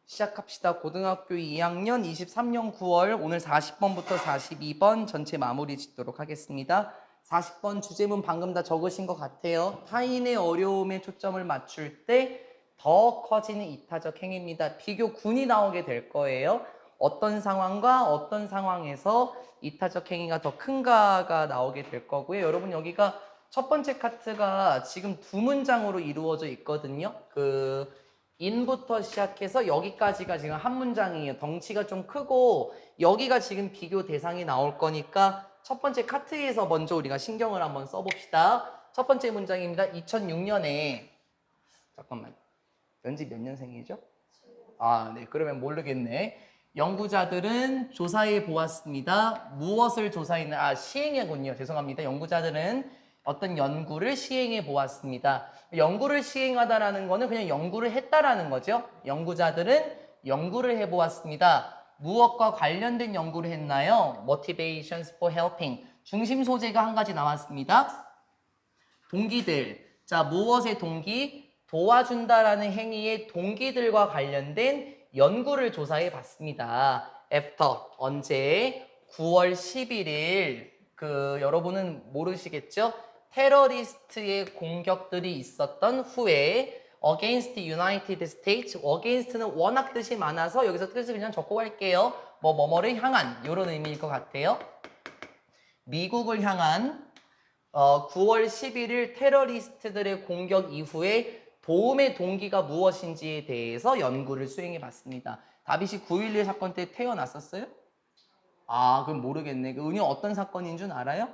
시작합시다. 고등학교 2학년 23년 9월 오늘 40번부터 42번 전체 마무리 짓도록 하겠습니다. 40번 주제문 방금 다 적으신 것 같아요. 타인의 어려움에 초점을 맞출 때 더 커지는 이타적 행위입니다. 비교군이 나오게 될 거예요. 어떤 상황과 어떤 상황에서 이타적 행위가 더 큰가가 나오게 될 거고요. 여러분 여기가 첫 번째 카트가 지금 두 문장으로 이루어져 있거든요. 인부터 시작해서 여기까지가 지금 한 문장이에요. 덩치가 좀 크고 여기가 지금 비교 대상이 나올 거니까 첫 번째 카트에서 먼저 우리가 신경을 한번 써봅시다. 첫 번째 문장입니다. 2006년에 잠깐만 연지 몇 년생이죠? 아, 네. 그러면 모르겠네. 연구자들은 조사해 보았습니다. 무엇을 조사했나? 시행해군요. 죄송합니다. 연구자들은 어떤 연구를 시행해 보았습니다. 연구를 시행하다라는 거는 그냥 연구를 했다라는 거죠. 연구자들은 연구를 해 보았습니다. 무엇과 관련된 연구를 했나요? Motivations for helping. 중심 소재가 한 가지 나왔습니다. 동기들. 자, 무엇의 동기? 도와준다라는 행위의 동기들과 관련된 연구를 조사해 봤습니다. After 언제? 9월 11일 여러분은 모르시겠죠? 테러리스트의 공격들이 있었던 후에 against United States, against는 워낙 뜻이 많아서 여기서 뜻을 그냥 적고 갈게요. 뭐뭐를 향한 이런 의미일 것 같아요. 미국을 향한 9월 11일 테러리스트들의 공격 이후에 도움의 동기가 무엇인지에 대해서 연구를 수행해 봤습니다. 다빗이 9.11 사건 때 태어났었어요? 아, 그럼 모르겠네. 은유 어떤 사건인 줄 알아요?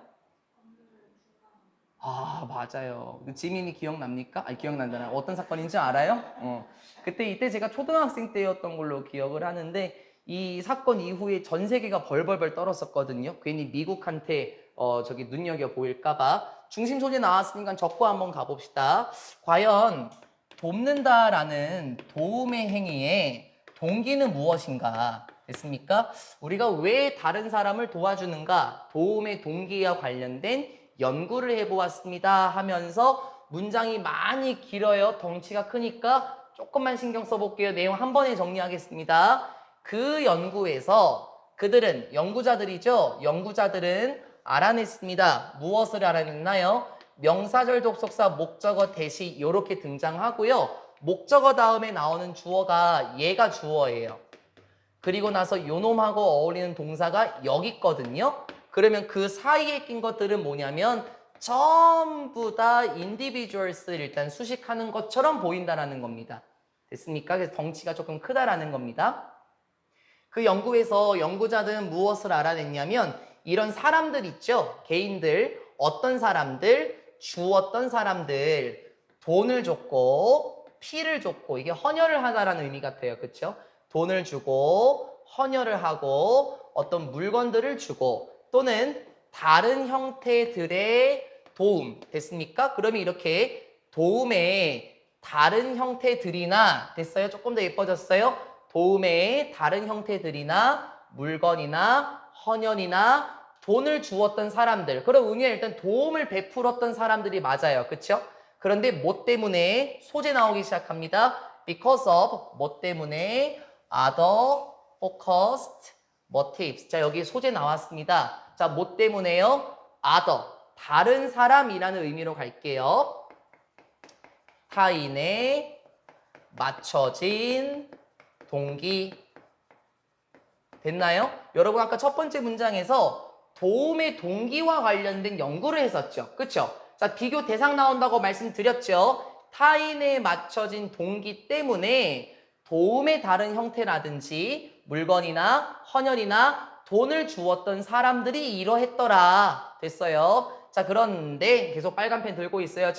아, 맞아요. 지민이 기억납니까? 아니, 기억난다나. 어떤 사건인지 알아요? 이때 제가 초등학생 때였던 걸로 기억을 하는데 이 사건 이후에 전 세계가 벌벌벌 떨었었거든요. 괜히 미국한테 눈여겨 보일까봐. 중심 소재 나왔으니까 적고 한번 가봅시다. 과연 돕는다라는 도움의 행위에 동기는 무엇인가? 됐습니까? 우리가 왜 다른 사람을 도와주는가? 도움의 동기와 관련된 연구를 해보았습니다 하면서 문장이 많이 길어요. 덩치가 크니까 조금만 신경 써볼게요. 내용 한 번에 정리하겠습니다. 그 연구에서 그들은 연구자들이죠. 연구자들은 알아냈습니다. 무엇을 알아냈나요? 명사절 접속사 목적어 대시 이렇게 등장하고요. 목적어 다음에 나오는 주어가 얘가 주어예요. 그리고 나서 요놈하고 어울리는 동사가 여기 있거든요. 그러면 그 사이에 낀 것들은 뭐냐면 전부 다 individuals를 일단 수식하는 것처럼 보인다라는 겁니다. 됐습니까? 그래서 덩치가 조금 크다라는 겁니다. 그 연구에서 연구자들은 무엇을 알아냈냐면 이런 사람들 있죠? 개인들, 어떤 사람들, 주었던 사람들, 돈을 줬고 피를 줬고 이게 헌혈을 하다라는 의미 같아요. 그렇죠? 돈을 주고 헌혈을 하고 어떤 물건들을 주고 또는 다른 형태들의 도움 됐습니까? 그러면 이렇게 도움의 다른 형태들이나 됐어요? 조금 더 예뻐졌어요? 도움의 다른 형태들이나 물건이나 헌혈이나 돈을 주었던 사람들 그럼 은유에 일단 도움을 베풀었던 사람들이 맞아요. 그쵸? 그런데 뭐 때문에 소재 나오기 시작합니다. Because of 뭐 때문에 other focused motives. 자, 여기 소재 나왔습니다. 자, 뭐 때문에요? other. 다른 사람이라는 의미로 갈게요. 타인에 맞춰진 동기. 됐나요? 여러분 아까 첫 번째 문장에서 도움의 동기와 관련된 연구를 했었죠. 그쵸? 자, 비교 대상 나온다고 말씀드렸죠. 타인에 맞춰진 동기 때문에 도움의 다른 형태라든지 물건이나 헌혈이나 돈을 주었던 사람들이 이러했더라. 됐어요. 자, 그런데 계속 빨간 펜 들고 있어요.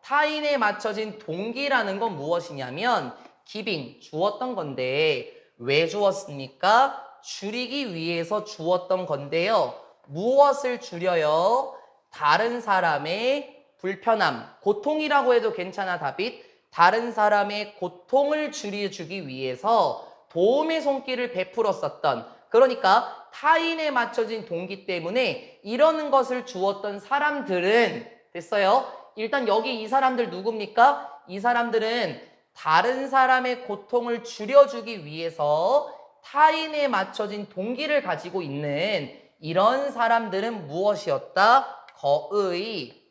타인에 맞춰진 동기라는 건 무엇이냐면 giving, 주었던 건데 왜 주었습니까? 줄이기 위해서 주었던 건데요. 무엇을 줄여요? 다른 사람의 불편함, 고통이라고 해도 괜찮아, 다빗. 다른 사람의 고통을 줄여주기 위해서 도움의 손길을 베풀었었던 그러니까 타인에 맞춰진 동기 때문에 이러는 것을 주었던 사람들은 됐어요? 일단 여기 이 사람들 누굽니까? 이 사람들은 다른 사람의 고통을 줄여주기 위해서 타인에 맞춰진 동기를 가지고 있는 이런 사람들은 무엇이었다? 거의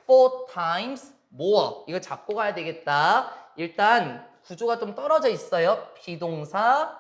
four times more. 이거 잡고 가야 되겠다. 일단 구조가 좀 떨어져 있어요. 비동사,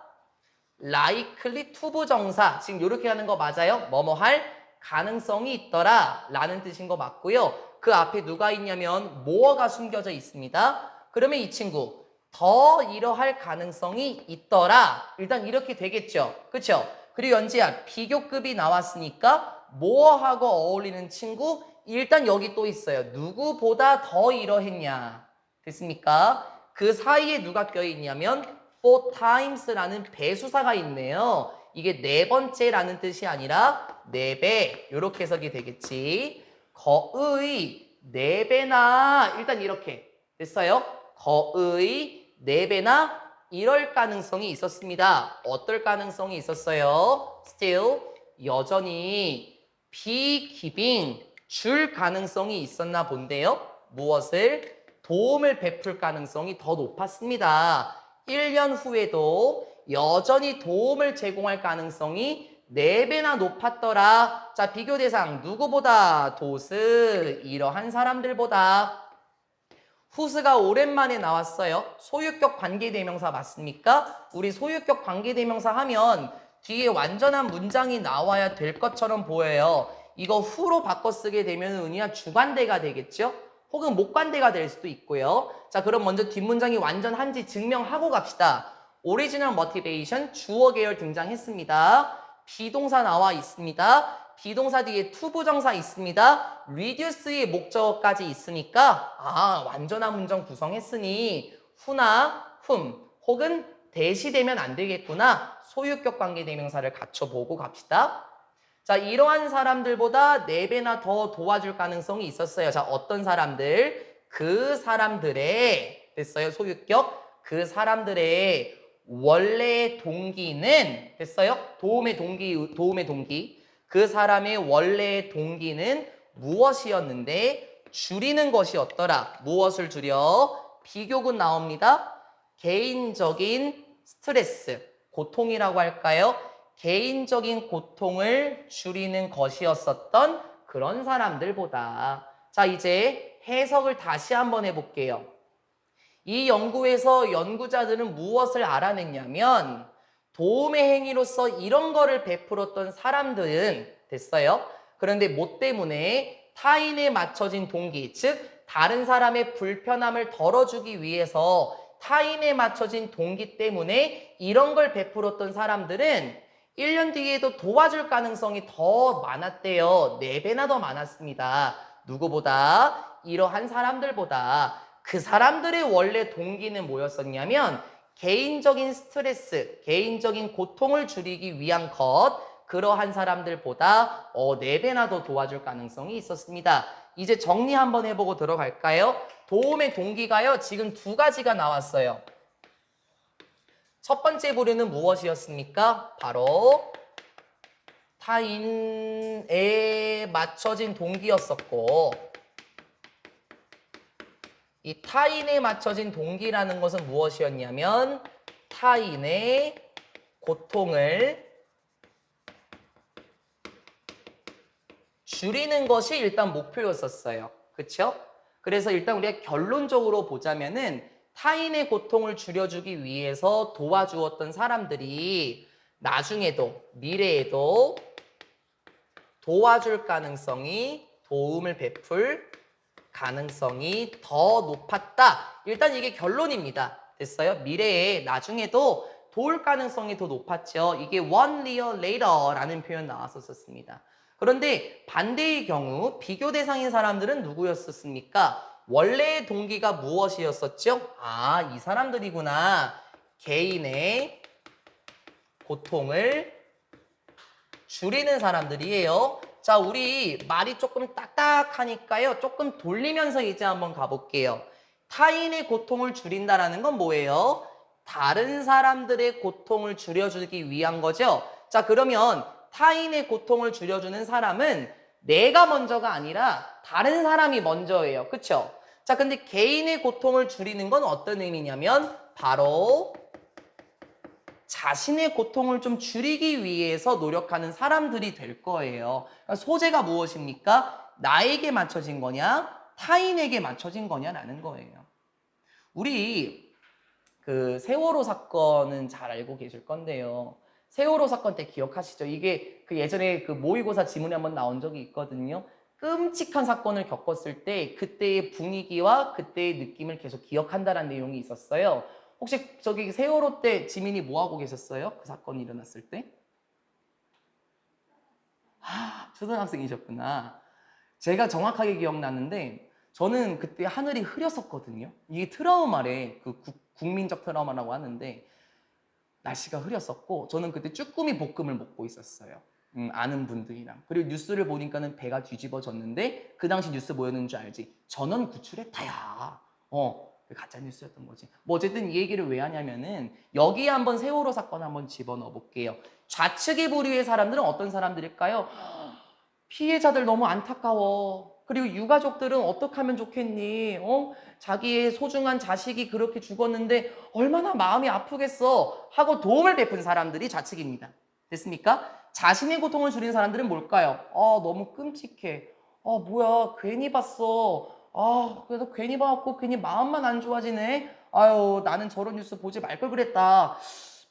likely to 부정사. 지금 이렇게 하는 거 맞아요? 뭐뭐 할 가능성이 있더라 라는 뜻인 거 맞고요. 그 앞에 누가 있냐면 more가 숨겨져 있습니다. 그러면 이 친구 더 이러할 가능성이 있더라. 일단 이렇게 되겠죠. 그쵸? 그리고 연지야 비교급이 나왔으니까 more하고 어울리는 친구 일단 여기 또 있어요. 누구보다 더 이러했냐. 됐습니까? 그 사이에 누가 껴있냐면 four times라는 배수사가 있네요. 이게 네 번째라는 뜻이 아니라 네 배 이렇게 해석이 되겠지. 거의 네 배나 일단 이렇게 됐어요. 거의 네 배나 이럴 가능성이 있었습니다. 어떨 가능성이 있었어요? Still 여전히 be giving 줄 가능성이 있었나 본데요. 무엇을? 도움을 베풀 가능성이 더 높았습니다. 1년 후에도 여전히 도움을 제공할 가능성이 4배나 높았더라. 자, 비교 대상 누구보다? 도스 이러한 사람들보다. 후스가 오랜만에 나왔어요. 소유격 관계대명사 맞습니까? 우리 소유격 관계대명사 하면 뒤에 완전한 문장이 나와야 될 것처럼 보여요. 이거 후로 바꿔 쓰게 되면 은희야 주관대가 되겠죠? 혹은 목관대가 될 수도 있고요. 자, 그럼 먼저 뒷문장이 완전한지 증명하고 갑시다. 오리지널 모티베이션 주어 계열 등장했습니다. 비동사 나와 있습니다. 비동사 뒤에 to 부정사 있습니다. reduce의 목적어까지 있으니까 완전한 문장 구성했으니 후나 whom 혹은 대시되면 안 되겠구나. 소유격 관계대명사를 갖춰보고 갑시다. 자, 이러한 사람들보다 4배나 더 도와줄 가능성이 있었어요. 자, 어떤 사람들? 그 사람들의 됐어요. 소유격. 그 사람들의 원래 동기는 됐어요. 도움의 동기. 그 사람의 원래 동기는 무엇이었는데 줄이는 것이었더라. 무엇을 줄여? 비교군 나옵니다. 개인적인 스트레스, 고통이라고 할까요? 개인적인 고통을 줄이는 것이었었던 그런 사람들보다. 자, 이제 해석을 다시 한번 해볼게요. 이 연구에서 연구자들은 무엇을 알아냈냐면 도움의 행위로서 이런 거를 베풀었던 사람들은 됐어요. 그런데 뭐 때문에? 타인에 맞춰진 동기, 즉 다른 사람의 불편함을 덜어주기 위해서 타인에 맞춰진 동기 때문에 이런 걸 베풀었던 사람들은 1년 뒤에도 도와줄 가능성이 더 많았대요. 4배나 더 많았습니다. 누구보다? 이러한 사람들보다. 그 사람들의 원래 동기는 뭐였었냐면 개인적인 스트레스, 개인적인 고통을 줄이기 위한 것, 그러한 사람들보다 4배나 더 도와줄 가능성이 있었습니다. 이제 정리 한번 해보고 들어갈까요? 도움의 동기가요, 지금 2가지가 나왔어요. 첫 번째 부류는 무엇이었습니까? 바로 타인에 맞춰진 동기였었고, 이 타인에 맞춰진 동기라는 것은 무엇이었냐면 타인의 고통을 줄이는 것이 일단 목표였었어요. 그렇죠? 그래서 일단 우리가 결론적으로 보자면은 타인의 고통을 줄여주기 위해서 도와주었던 사람들이 나중에도 미래에도 도와줄 가능성이 도움을 베풀 가능성이 더 높았다. 일단 이게 결론입니다. 됐어요? 미래에 나중에도 도울 가능성이 더 높았죠. 이게 one year later라는 표현 나왔었습니다. 그런데 반대의 경우 비교 대상인 사람들은 누구였었습니까? 원래의 동기가 무엇이었었죠? 이 사람들이구나. 개인의 고통을 줄이는 사람들이에요. 자, 우리 말이 조금 딱딱하니까요. 조금 돌리면서 이제 한번 가볼게요. 타인의 고통을 줄인다라는 건 뭐예요? 다른 사람들의 고통을 줄여주기 위한 거죠. 자, 그러면 타인의 고통을 줄여주는 사람은 내가 먼저가 아니라 다른 사람이 먼저예요. 그쵸? 자, 근데 개인의 고통을 줄이는 건 어떤 의미냐면 바로 자신의 고통을 좀 줄이기 위해서 노력하는 사람들이 될 거예요. 그러니까 소재가 무엇입니까? 나에게 맞춰진 거냐? 타인에게 맞춰진 거냐라는 거예요. 우리 그 세월호 사건은 잘 알고 계실 건데요. 세월호 사건 때 기억하시죠? 이게 그 예전에 그 모의고사 지문에 한번 나온 적이 있거든요. 끔찍한 사건을 겪었을 때 그때의 분위기와 그때의 느낌을 계속 기억한다라는 내용이 있었어요. 혹시 저기 세월호 때 지민이 뭐 하고 계셨어요? 그 사건이 일어났을 때? 초등학생이셨구나. 제가 정확하게 기억나는데 저는 그때 하늘이 흐렸었거든요. 이게 트라우마래. 그 국민적 트라우마라고 하는데 날씨가 흐렸었고 저는 그때 쭈꾸미 볶음을 먹고 있었어요. 아는 분들이랑. 그리고 뉴스를 보니까는 배가 뒤집어졌는데 그 당시 뉴스 뭐였는 줄 알지? 전원 구출했다야. 그 가짜 뉴스였던 거지. 뭐 어쨌든 이 얘기를 왜 하냐면은 여기에 한번 세월호 사건 한번 집어넣어 볼게요. 좌측의 부류의 사람들은 어떤 사람들일까요? 피해자들 너무 안타까워. 그리고 유가족들은 어떻게 하면 좋겠니? 자기의 소중한 자식이 그렇게 죽었는데 얼마나 마음이 아프겠어 하고 도움을 베푼 사람들이 좌측입니다. 됐습니까? 자신의 고통을 줄인 사람들은 뭘까요? 너무 끔찍해. 뭐야 괜히 봤어. 그래도 괜히 봐갖고 괜히 마음만 안 좋아지네. 아유 나는 저런 뉴스 보지 말 걸 그랬다.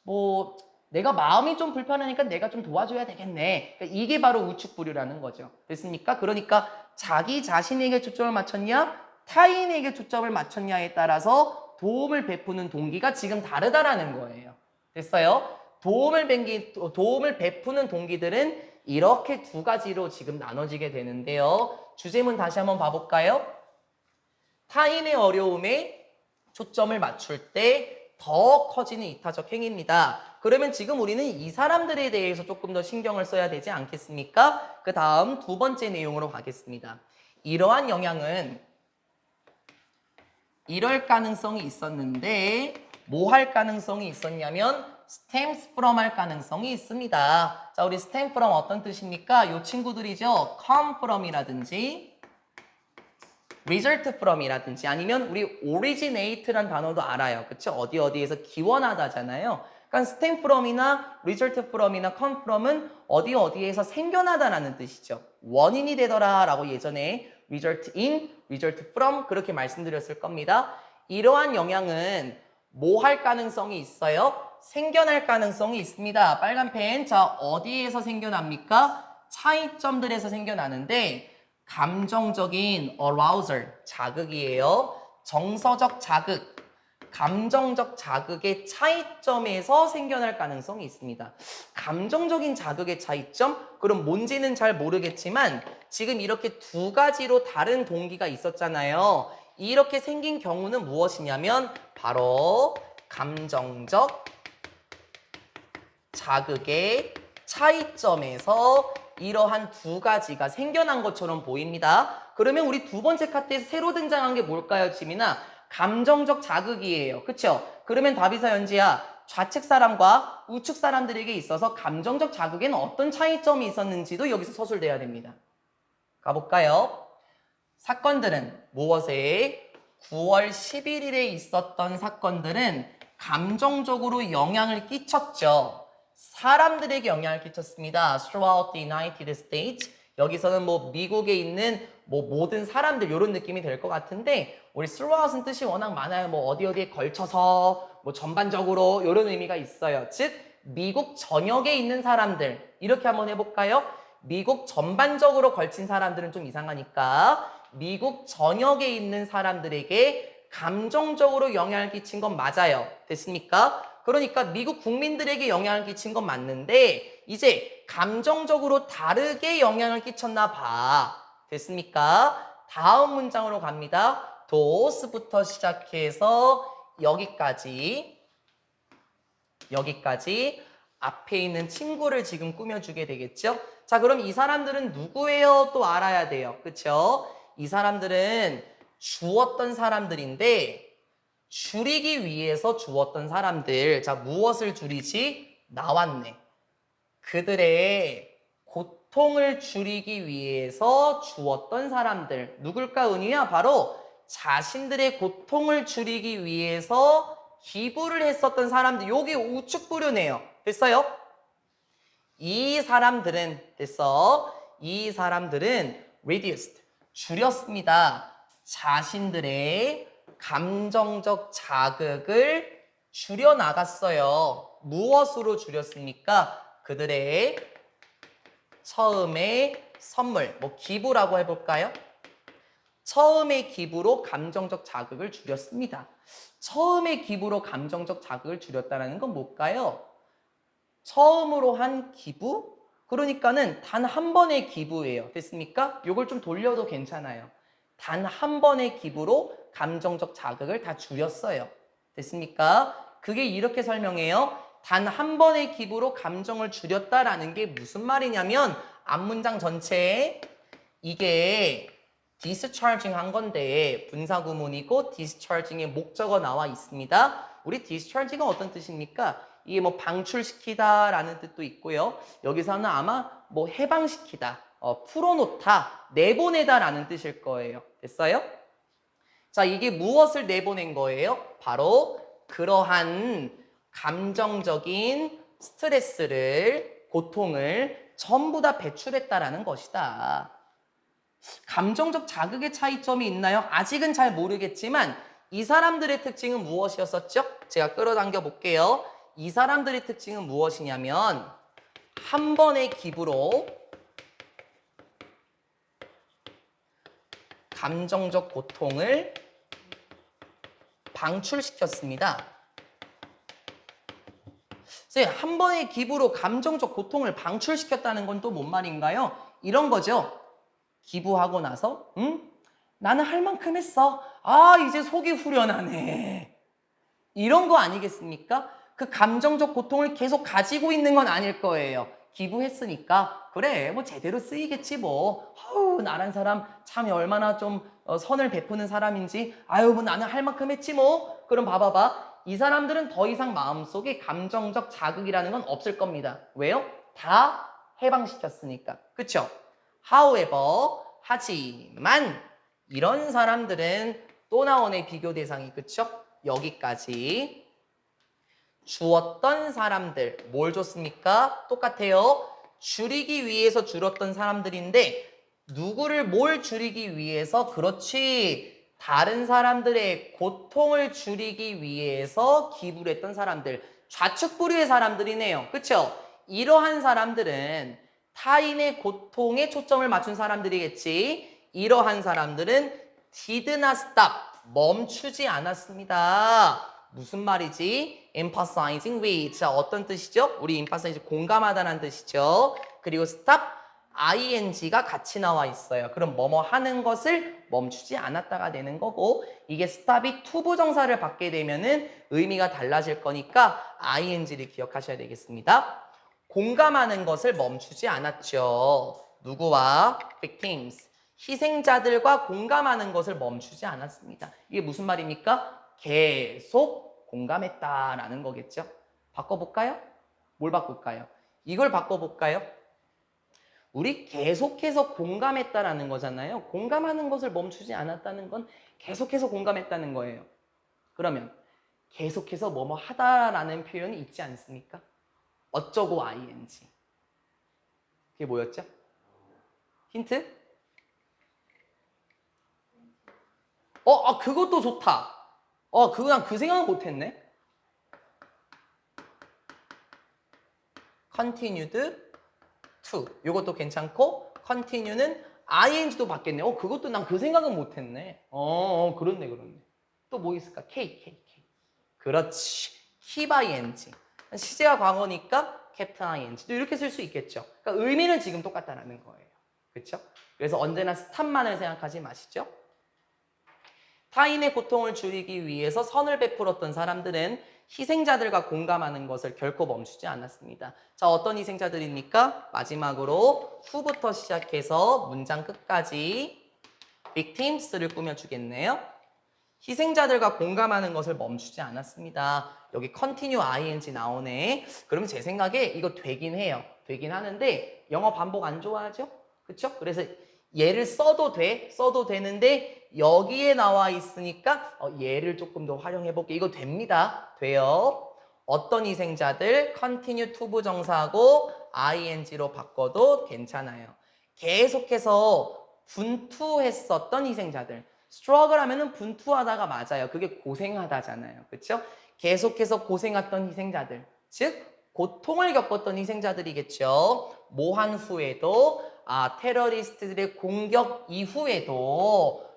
뭐 내가 마음이 좀 불편하니까 내가 좀 도와줘야 되겠네. 그러니까 이게 바로 우측부류라는 거죠. 됐습니까? 그러니까 자기 자신에게 초점을 맞췄냐 타인에게 초점을 맞췄냐에 따라서 도움을 베푸는 동기가 지금 다르다라는 거예요. 됐어요? 도움을 베푸는 동기들은 이렇게 두 가지로 지금 나눠지게 되는데요. 주제문 다시 한번 봐볼까요? 타인의 어려움에 초점을 맞출 때 더 커지는 이타적 행위입니다. 그러면 지금 우리는 이 사람들에 대해서 조금 더 신경을 써야 되지 않겠습니까? 그 다음 두 번째 내용으로 가겠습니다. 이러한 영향은 이럴 가능성이 있었는데 뭐 할 가능성이 있었냐면 stems from 할 가능성이 있습니다. 자, 우리 stem from 어떤 뜻입니까? 요 친구들이죠. come from이라든지 result from이라든지 아니면 우리 originate란 단어도 알아요. 그쵸? 어디에서 기원하다잖아요. 그러니까 stem from이나 result from이나 come from은 어디에서 생겨나다라는 뜻이죠. 원인이 되더라 라고 예전에 result in, result from 그렇게 말씀드렸을 겁니다. 이러한 영향은 뭐 할 가능성이 있어요? 생겨날 가능성이 있습니다. 빨간 펜. 자, 어디에서 생겨납니까? 차이점들에서 생겨나는데 감정적인 arousal, 자극이에요. 정서적 자극, 감정적 자극의 차이점에서 생겨날 가능성이 있습니다. 감정적인 자극의 차이점? 그럼 뭔지는 잘 모르겠지만 지금 이렇게 두 가지로 다른 동기가 있었잖아요. 이렇게 생긴 경우는 무엇이냐면 바로 감정적 자극의 차이점에서 이러한 두 가지가 생겨난 것처럼 보입니다. 그러면 우리 두 번째 카트에서 새로 등장한 게 뭘까요, 지민아? 감정적 자극이에요. 그쵸? 그러면 다비사 연지야, 좌측 사람과 우측 사람들에게 있어서 감정적 자극에는 어떤 차이점이 있었는지도 여기서 서술돼야 됩니다. 가볼까요? 사건들은 무엇에 9월 11일에 있었던 사건들은 감정적으로 영향을 끼쳤죠. 사람들에게 영향을 끼쳤습니다. Throughout the United States. 여기서는 뭐 미국에 있는 뭐 모든 사람들 이런 느낌이 될 것 같은데 우리 throughout은 뜻이 워낙 많아요. 뭐 어디에 걸쳐서 뭐 전반적으로 이런 의미가 있어요. 즉 미국 전역에 있는 사람들 이렇게 한번 해볼까요? 미국 전반적으로 걸친 사람들은 좀 이상하니까 미국 전역에 있는 사람들에게 감정적으로 영향을 끼친 건 맞아요. 됐습니까? 그러니까 미국 국민들에게 영향을 끼친 건 맞는데 이제 감정적으로 다르게 영향을 끼쳤나 봐. 됐습니까? 다음 문장으로 갑니다. does부터 시작해서 여기까지 앞에 있는 친구를 지금 꾸며주게 되겠죠? 자, 그럼 이 사람들은 누구예요? 또 알아야 돼요. 그쵸? 이 사람들은 주었던 사람들인데 줄이기 위해서 주었던 사람들. 자, 무엇을 줄이지? 나왔네. 그들의 고통을 줄이기 위해서 주었던 사람들. 누굴까, 은희야? 바로 자신들의 고통을 줄이기 위해서 기부를 했었던 사람들, 요게 우측 부류네요. 됐어요? 이 사람들은 됐어. 이 사람들은 reduced, 줄였습니다. 자신들의 감정적 자극을 줄여나갔어요. 무엇으로 줄였습니까? 그들의 처음에 선물, 뭐 기부라고 해볼까요? 처음의 기부로 감정적 자극을 줄였습니다. 처음의 기부로 감정적 자극을 줄였다는 건 뭘까요? 처음으로 한 기부? 그러니까는 단 한 번의 기부예요. 됐습니까? 요걸 좀 돌려도 괜찮아요. 단 한 번의 기부로 감정적 자극을 다 줄였어요. 됐습니까? 그게 이렇게 설명해요. 단 한 번의 기부로 감정을 줄였다라는 게 무슨 말이냐면 앞문장 전체에 이게 discharging 한 건데 분사구문이고 discharging의 목적어 나와 있습니다. 우리 discharging은 어떤 뜻입니까? 이게 뭐 방출시키다 라는 뜻도 있고요. 여기서는 아마 뭐 해방시키다, 풀어놓다, 내보내다 라는 뜻일 거예요. 됐어요? 자, 이게 무엇을 내보낸 거예요? 바로 그러한 감정적인 스트레스를, 고통을 전부 다 배출했다라는 것이다. 감정적 자극의 차이점이 있나요? 아직은 잘 모르겠지만 이 사람들의 특징은 무엇이었었죠? 제가 끌어당겨 볼게요. 이 사람들의 특징은 무엇이냐면 한 번의 기부로 감정적 고통을 방출시켰습니다. 선생님, 한 번의 기부로 감정적 고통을 방출시켰다는 건 또 뭔 말인가요? 이런 거죠. 기부하고 나서 나는 할 만큼 했어. 아, 이제 속이 후련하네. 이런 거 아니겠습니까? 그 감정적 고통을 계속 가지고 있는 건 아닐 거예요. 기부했으니까 그래 뭐 제대로 쓰이겠지 뭐. 아유, 나란 사람 참 얼마나 좀 선을 베푸는 사람인지. 아유, 뭐 나는 할 만큼 했지 뭐. 그럼 봐봐봐. 이 사람들은 더 이상 마음속에 감정적 자극이라는 건 없을 겁니다. 왜요? 다 해방시켰으니까. 그쵸? However, 하지만 이런 사람들은 또 나오네 비교 대상이. 그쵸? 여기까지 주었던 사람들 뭘 줬습니까? 똑같아요. 줄이기 위해서 줄었던 사람들인데 누구를 뭘 줄이기 위해서? 그렇지. 다른 사람들의 고통을 줄이기 위해서 기부를 했던 사람들. 좌측 부류의 사람들이네요. 그쵸? 이러한 사람들은 타인의 고통에 초점을 맞춘 사람들이겠지. 이러한 사람들은 did not stop, 멈추지 않았습니다. 무슨 말이지? emphasizing with. 자, 어떤 뜻이죠? 우리 emphasize 공감하다는 뜻이죠. 그리고 stop, ing가 같이 나와 있어요. 그럼 뭐뭐 하는 것을 멈추지 않았다가 되는 거고, 이게 stop이 투부정사를 받게 되면은 의미가 달라질 거니까 ing를 기억하셔야 되겠습니다. 공감하는 것을 멈추지 않았죠. 누구와? victims. 희생자들과 공감하는 것을 멈추지 않았습니다. 이게 무슨 말입니까? 계속 공감했다라는 거겠죠. 바꿔볼까요? 뭘 바꿀까요? 이걸 바꿔볼까요? 우리 계속해서 공감했다라는 거잖아요. 공감하는 것을 멈추지 않았다는 건 계속해서 공감했다는 거예요. 그러면 계속해서 뭐뭐 하다라는 표현이 있지 않습니까? 어쩌고 ing. 그게 뭐였죠? 힌트? 그것도 좋다. 그냥 그 생각은 못했네. continued to. 요것도 괜찮고, continue는 ing도 받겠네. 그것도 난 그 생각은 못했네. 그렇네. 또 뭐 있을까? K. 그렇지. keep ing. 시제가 과거니까 kept ing도 이렇게 쓸 수 있겠죠. 그러니까 의미는 지금 똑같다는 거예요. 그렇죠? 그래서 언제나 스탑만을 생각하지 마시죠. 타인의 고통을 줄이기 위해서 선을 베풀었던 사람들은 희생자들과 공감하는 것을 결코 멈추지 않았습니다. 자, 어떤 희생자들입니까? 마지막으로 후부터 시작해서 문장 끝까지 victims를 꾸며주겠네요. 희생자들과 공감하는 것을 멈추지 않았습니다. 여기 continue ing 나오네. 그럼 제 생각에 이거 되긴 해요. 되긴 하는데 영어 반복 안 좋아하죠? 그쵸? 그래서 얘를 써도 돼. 써도 되는데 여기에 나와 있으니까 얘를 조금 더 활용해 볼게. 이거 됩니다. 돼요. 어떤 희생자들 continue to 부정사하고 ing로 바꿔도 괜찮아요. 계속해서 분투했었던 희생자들. struggle 하면은 분투하다가 맞아요. 그게 고생하다잖아요. 그렇죠? 계속해서 고생했던 희생자들. 즉 고통을 겪었던 희생자들이겠죠. 모한 후에도 테러리스트들의 공격 이후에도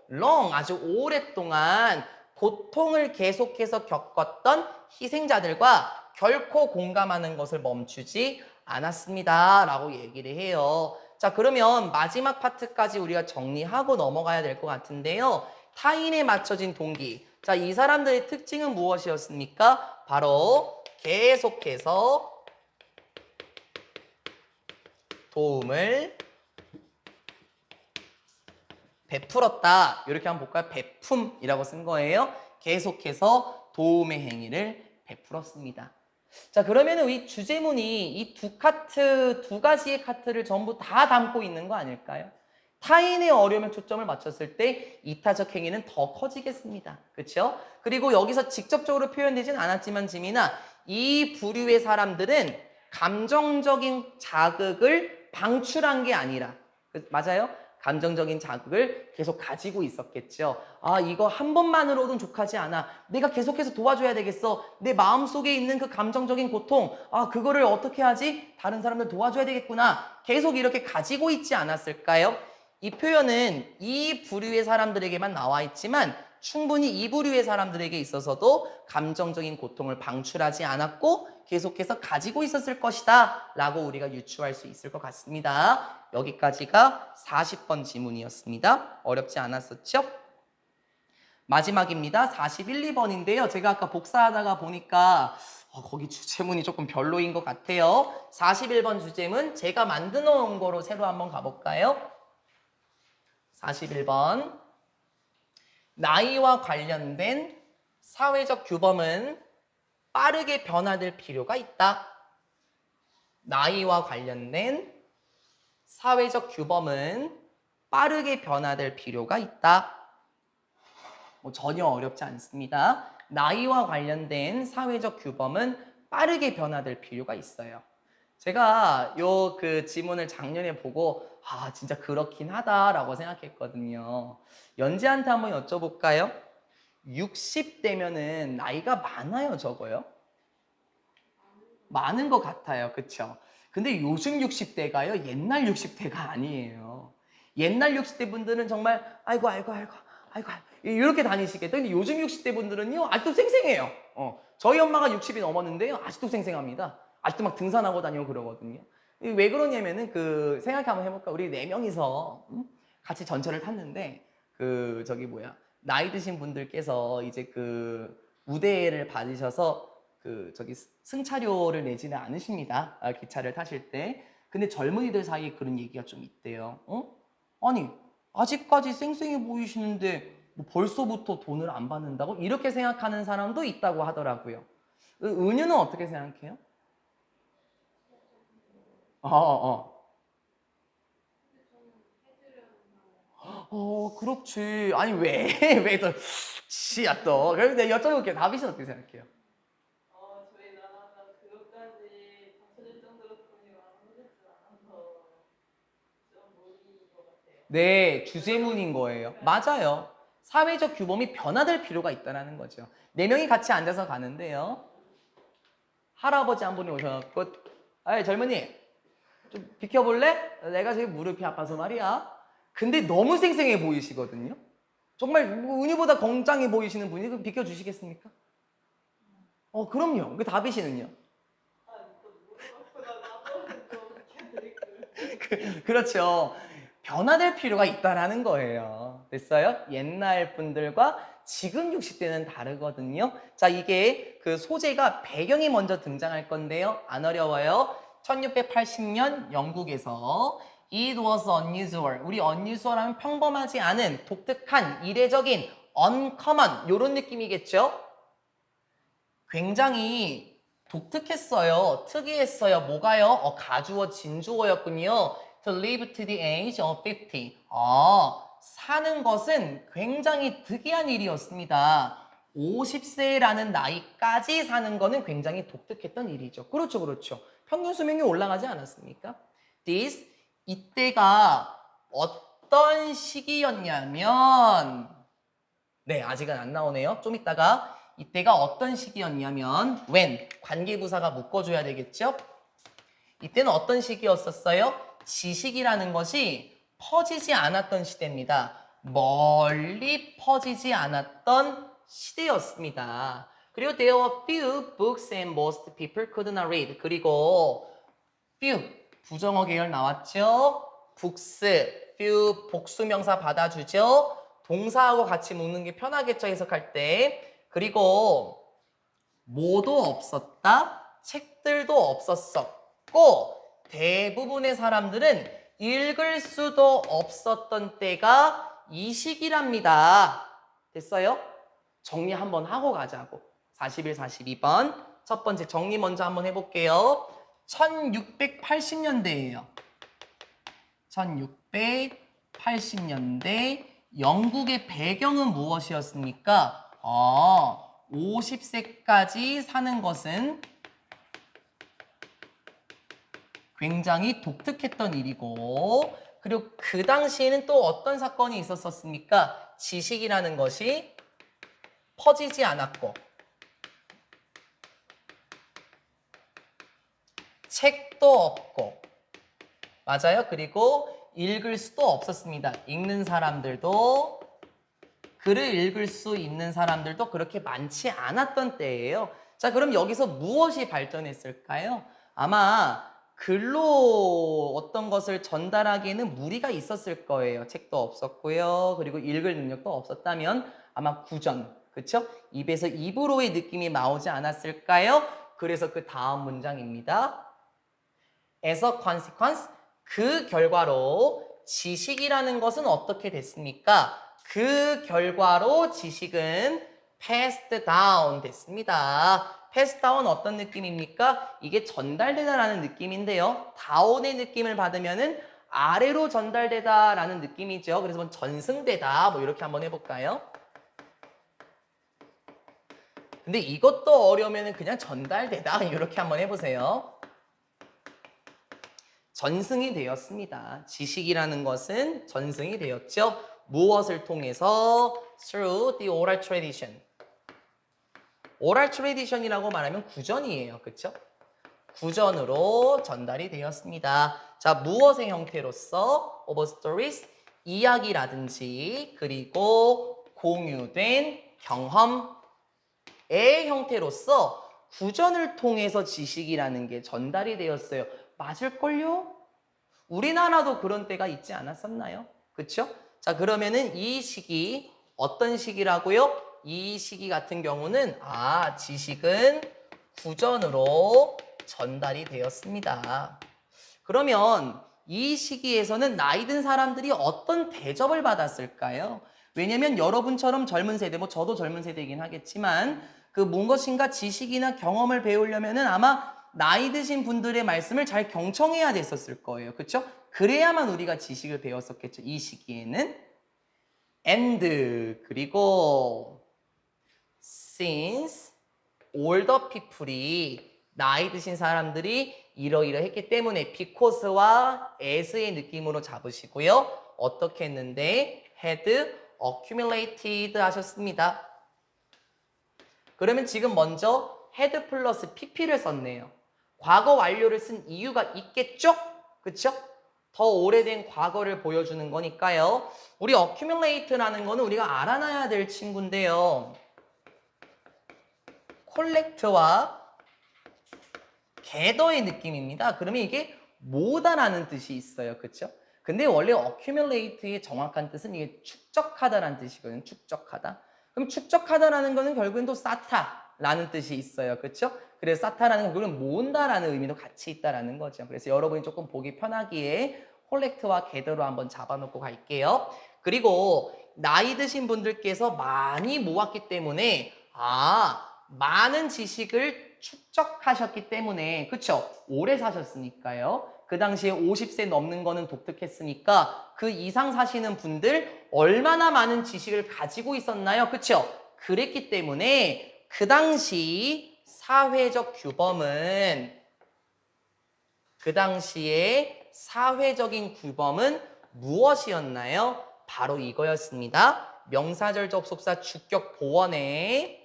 아주 오랫동안 고통을 계속해서 겪었던 희생자들과 결코 공감하는 것을 멈추지 않았습니다. 라고 얘기를 해요. 자, 그러면 마지막 파트까지 우리가 정리하고 넘어가야 될 것 같은데요. 타인에 맞춰진 동기. 자, 이 사람들의 특징은 무엇이었습니까? 바로 계속해서 도움을 베풀었다. 이렇게 한번 볼까요? 베품이라고 쓴 거예요. 계속해서 도움의 행위를 베풀었습니다. 자, 그러면 이 주제문이 이 두 가지의 카트를 전부 다 담고 있는 거 아닐까요? 타인의 어려움에 초점을 맞췄을 때 이타적 행위는 더 커지겠습니다. 그렇죠? 그리고 여기서 직접적으로 표현되진 않았지만 지민아, 이 부류의 사람들은 감정적인 자극을 방출한 게 아니라 맞아요? 감정적인 자극을 계속 가지고 있었겠죠. 이거 한 번만으로는 족하지 않아. 내가 계속해서 도와줘야 되겠어. 내 마음속에 있는 그 감정적인 고통, 그거를 어떻게 하지? 다른 사람들 도와줘야 되겠구나. 계속 이렇게 가지고 있지 않았을까요? 이 표현은 이 부류의 사람들에게만 나와 있지만 충분히 이 부류의 사람들에게 있어서도 감정적인 고통을 방출하지 않았고 계속해서 가지고 있었을 것이다 라고 우리가 유추할 수 있을 것 같습니다. 여기까지가 40번 지문이었습니다. 어렵지 않았었죠? 마지막입니다. 41, 2번인데요. 제가 아까 복사하다가 보니까 거기 주제문이 조금 별로인 것 같아요. 41번 주제문 제가 만들어 놓은 거로 새로 한번 가볼까요? 41번 나이와 관련된 사회적 규범은 빠르게 변화될 필요가 있다. 나이와 관련된 사회적 규범은 빠르게 변화될 필요가 있다. 전혀 어렵지 않습니다. 나이와 관련된 사회적 규범은 빠르게 변화될 필요가 있어요. 제가 그 지문을 작년에 보고 진짜 그렇긴 하다라고 생각했거든요. 연지한테 한번 여쭤볼까요? 60대면은 나이가 많아요, 적어요? 많은 것 같아요. 그쵸? 근데 요즘 60대가요, 옛날 60대가 아니에요. 옛날 60대 분들은 정말 아이고 이렇게 다니시겠다. 근데 요즘 60대 분들은요, 아직도 쌩쌩해요. 저희 엄마가 60이 넘었는데요, 아직도 쌩쌩합니다. 아직도 막 등산하고 다니고 그러거든요. 왜 그러냐면은 생각 한번 해볼까? 우리 4명이서 같이 전철을 탔는데 나이 드신 분들께서 이제 우대를 받으셔서 승차료를 내지는 않으십니다. 기차를 타실 때. 근데 젊은이들 사이에 그런 얘기가 좀 있대요. 아니 아직까지 쌩쌩해 보이시는데 뭐 벌써부터 돈을 안 받는다고? 이렇게 생각하는 사람도 있다고 하더라고요. 은유는 어떻게 생각해요? 그렇지. 아니 왜? 왜 또 씨야 또. 그럼 내가 여쭤볼게요. 다비 씨는 어떻게 생각해요? 저희 나라가 그것까지 받쳐줄 정도로 돈이 많아지지 않아서 좀 무리인 것 같아요. 네, 주제문인 거예요. 맞아요. 사회적 규범이 변화될 필요가 있다는 거죠. 4명이 같이 앉아서 가는데요. 할아버지 한 분이 오셔갖고 젊은이 좀 비켜볼래? 내가 지금 무릎이 아파서 말이야. 근데 너무 쌩쌩해 보이시거든요. 정말 은유보다 건장해 보이시는 분이 그럼 비켜주시겠습니까? 그럼요. 그 다비 씨는요? 그렇죠. 변화될 필요가 있다라는 거예요. 됐어요? 옛날 분들과 지금 60대는 다르거든요. 자, 이게 소재가 배경이 먼저 등장할 건데요. 안 어려워요. 1680년 영국에서 It was unusual. 우리 unusual 하면 평범하지 않은, 독특한, 이례적인, uncommon 이런 느낌이겠죠? 굉장히 독특했어요. 특이했어요. 뭐가요? 가주어, 진주어였군요. To live to the age of 50. 사는 것은 굉장히 특이한 일이었습니다. 50세라는 나이까지 사는 거는 굉장히 독특했던 일이죠. 그렇죠, 그렇죠. 평균 수명이 올라가지 않았습니까? This, 이때가 어떤 시기였냐면, 네, 아직은 안 나오네요. 좀 이따가 이때가 어떤 시기였냐면, when, 관계부사가 묶어줘야 되겠죠? 이때는 어떤 시기였었어요? 지식이라는 것이 퍼지지 않았던 시대입니다. 멀리 퍼지지 않았던 시대였습니다. 그리고 there were few books and most people could not read. 그리고 few, 부정어 계열 나왔죠? books, few 복수명사 받아주죠? 동사하고 같이 묶는 게 편하겠죠, 해석할 때. 그리고 뭐도 없었다, 책들도 없었었고 대부분의 사람들은 읽을 수도 없었던 때가 이 시기랍니다. 됐어요? 정리 한번 하고 가자고. 41, 42번 첫 번째 정리 먼저 한번 해볼게요. 1680년대예요. 1680년대 영국의 배경은 무엇이었습니까? 50세까지 사는 것은 굉장히 독특했던 일이고, 그리고 그 당시에는 또 어떤 사건이 있었습니까? 지식이라는 것이 퍼지지 않았고 책도 없고, 맞아요? 그리고 읽을 수도 없었습니다. 읽는 사람들도, 글을 읽을 수 있는 사람들도 그렇게 많지 않았던 때예요. 자, 그럼 여기서 무엇이 발전했을까요? 아마 글로 어떤 것을 전달하기에는 무리가 있었을 거예요. 책도 없었고요. 그리고 읽을 능력도 없었다면 아마 구전, 그쵸? 입에서 입으로의 느낌이 나오지 않았을까요? 그래서 그 다음 문장입니다. As a consequence, 그 결과로 지식이라는 것은 어떻게 됐습니까? 그 결과로 지식은 passed down 됐습니다. pass down 어떤 느낌입니까? 이게 전달되다라는 느낌인데요. down의 느낌을 받으면은 아래로 전달되다라는 느낌이죠. 그래서 뭐 전승되다 뭐 이렇게 한번 해볼까요? 근데 이것도 어려우면은 그냥 전달되다 이렇게 한번 해보세요. 전승이 되었습니다. 지식이라는 것은 전승이 되었죠. 무엇을 통해서? Through the oral tradition. oral tradition이라고 말하면 구전이에요. 그렇죠? 구전으로 전달이 되었습니다. 자, 무엇의 형태로서? Of stories, 이야기라든지 그리고 공유된 경험의 형태로서 구전을 통해서 지식이라는 게 전달이 되었어요. 맞을걸요? 우리나라도 그런 때가 있지 않았었나요? 그쵸? 자, 그러면은 이 시기, 어떤 시기라고요? 이 시기 같은 경우는, 지식은 구전으로 전달이 되었습니다. 그러면 이 시기에서는 나이 든 사람들이 어떤 대접을 받았을까요? 왜냐면 여러분처럼 젊은 세대, 뭐 저도 젊은 세대이긴 하겠지만, 그 무엇인가 지식이나 경험을 배우려면은 아마 나이 드신 분들의 말씀을 잘 경청해야 됐었을 거예요. 그렇죠? 그래야만 우리가 지식을 배웠었겠죠. 이 시기에는. And 그리고 since older people이 나이 드신 사람들이 이러이러했기 때문에 because와 as의 느낌으로 잡으시고요. 어떻게 했는데 had accumulated 하셨습니다. 그러면 지금 먼저 had 플러스 pp를 썼네요. 과거 완료를 쓴 이유가 있겠죠? 그쵸? 더 오래된 과거를 보여주는 거니까요. 우리 accumulate라는 거는 우리가 알아놔야 될 친구인데요. collect와 gather의 느낌입니다. 그러면 이게 모다라는 뜻이 있어요. 그쵸? 근데 원래 accumulate의 정확한 뜻은 이게 축적하다라는 뜻이거든요. 축적하다. 그럼 축적하다라는 거는 결국엔 또 쌓다라는 뜻이 있어요. 그쵸? 그래서 쌓다라는 건 결국은 모은다라는 의미도 같이 있다라는 거죠. 그래서 여러분이 조금 보기 편하기에 콜렉트와 겟더로 한번 잡아놓고 갈게요. 그리고 나이 드신 분들께서 많이 모았기 때문에 많은 지식을 축적하셨기 때문에 그쵸? 오래 사셨으니까요. 그 당시에 50세 넘는 거는 독특했으니까 그 이상 사시는 분들 얼마나 많은 지식을 가지고 있었나요? 그쵸? 그랬기 때문에 그 당시 사회적 규범은 그 당시에 사회적인 규범은 무엇이었나요? 바로 이거였습니다. 명사절 접속사 주격 보원에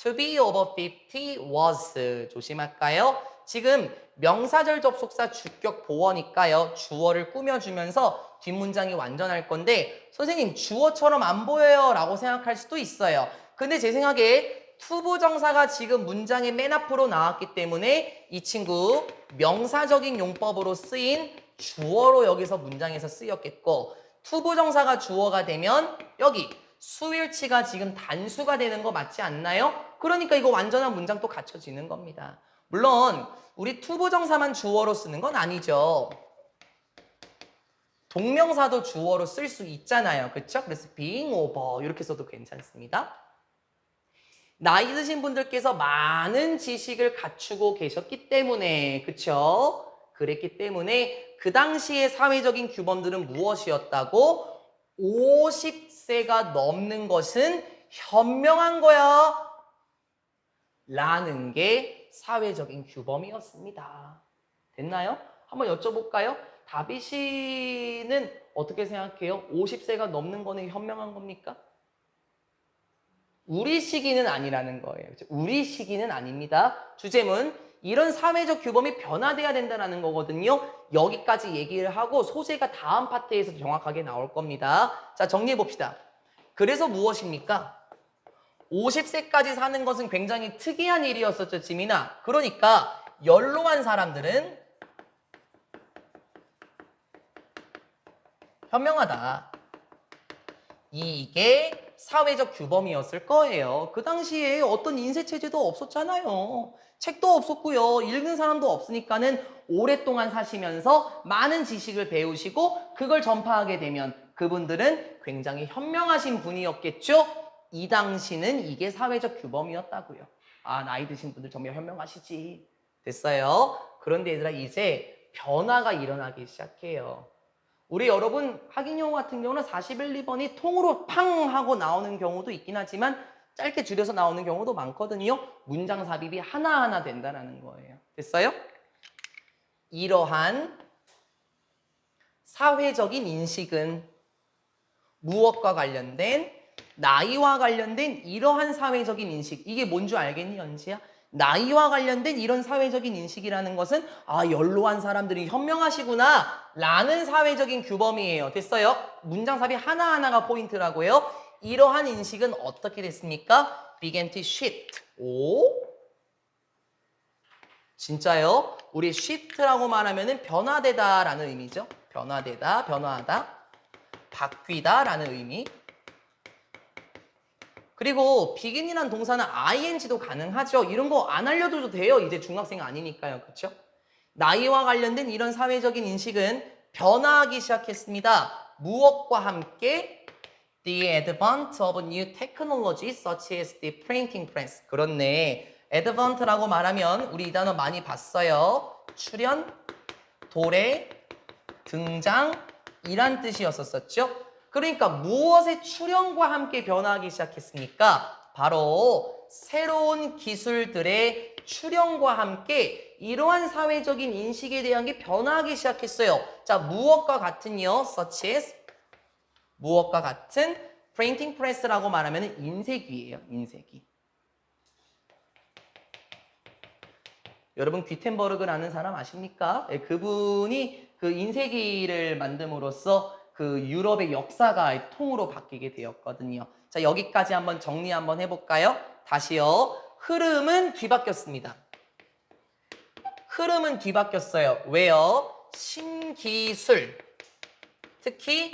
to be over 50 was 조심할까요? 지금 명사절 접속사 주격 보어니까요. 주어를 꾸며주면서 뒷문장이 완전할 건데 선생님 주어처럼 안 보여요 라고 생각할 수도 있어요. 근데 제 생각에 투부정사가 지금 문장의 맨 앞으로 나왔기 때문에 이 친구 명사적인 용법으로 쓰인 주어로 여기서 문장에서 쓰였겠고 투부정사가 주어가 되면 여기 수일치가 지금 단수가 되는 거 맞지 않나요? 그러니까 이거 완전한 문장 또 갖춰지는 겁니다. 물론 우리 투부정사만 주어로 쓰는 건 아니죠. 동명사도 주어로 쓸 수 있잖아요. 그렇죠? 그래서 being over 이렇게 써도 괜찮습니다. 나이 드신 분들께서 많은 지식을 갖추고 계셨기 때문에 그렇죠? 그랬기 때문에 그 당시의 사회적인 규범들은 무엇이었다고? 50세가 넘는 것은 현명한 거야 라는 게 사회적인 규범이었습니다. 됐나요? 한번 여쭤볼까요? 다비씨는 어떻게 생각해요? 50세가 넘는 거는 현명한 겁니까? 우리 시기는 아니라는 거예요. 우리 시기는 아닙니다. 주제문 이런 사회적 규범이 변화돼야 된다는 거거든요. 여기까지 얘기를 하고 소재가 다음 파트에서 정확하게 나올 겁니다. 자, 정리해 봅시다. 그래서 무엇입니까? 50세까지 사는 것은 굉장히 특이한 일이었었죠, 지민아. 그러니까 연로한 사람들은 현명하다. 이게 사회적 규범이었을 거예요. 그 당시에 어떤 인쇄체제도 없었잖아요. 책도 없었고요. 읽는 사람도 없으니까는 오랫동안 사시면서 많은 지식을 배우시고 그걸 전파하게 되면 그분들은 굉장히 현명하신 분이었겠죠. 이 당시는 이게 사회적 규범이었다고요. 아, 나이 드신 분들 정말 현명하시지. 됐어요. 그런데 얘들아 이제 변화가 일어나기 시작해요. 우리 여러분 학인영어 같은 경우는 41, 2번이 통으로 팡 하고 나오는 경우도 있긴 하지만 짧게 줄여서 나오는 경우도 많거든요. 문장 삽입이 하나하나 된다는 거예요. 됐어요? 이러한 사회적인 인식은 무엇과 관련된 나이와 관련된 이러한 사회적인 인식 이게 뭔 줄 알겠니 연지야? 나이와 관련된 이런 사회적인 인식이라는 것은 아 연로한 사람들이 현명하시구나 라는 사회적인 규범이에요. 됐어요? 문장 삽입 하나하나가 포인트라고요. 이러한 인식은 어떻게 됐습니까? began to shift. 오? 진짜요? 우리 shift라고 말하면 변화되다 라는 의미죠. 변화되다, 변화하다, 바뀌다 라는 의미. 그리고 begin이란 동사는 ing도 가능하죠. 이런 거 안 알려줘도 돼요. 이제 중학생 아니니까요. 그렇죠? 나이와 관련된 이런 사회적인 인식은 변화하기 시작했습니다. 무엇과 함께? The advent of new technologies such as the printing press. 그렇네. advent라고 말하면 우리 이 단어 많이 봤어요. 출현, 도래, 등장 이란 뜻이었었죠. 그러니까 무엇의 출현과 함께 변화하기 시작했습니까? 바로 새로운 기술들의 출현과 함께 이러한 사회적인 인식에 대한 게 변화하기 시작했어요. 자, 무엇과 같은요? such as 무엇과 같은 printing press라고 말하면 인쇄기예요. 인쇄기. 여러분 귀텐버그라는 사람 아십니까? 네, 그분이 그 인쇄기를 만듦으로써 그 유럽의 역사가 통으로 바뀌게 되었거든요. 자, 여기까지 한번 정리 한번 해볼까요? 다시요. 흐름은 뒤바뀌었습니다. 흐름은 뒤바뀌었어요. 왜요? 신기술, 특히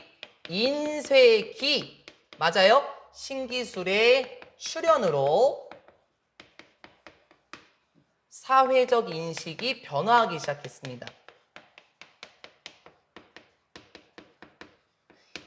인쇄기, 맞아요? 신기술의 출현으로 사회적 인식이 변화하기 시작했습니다.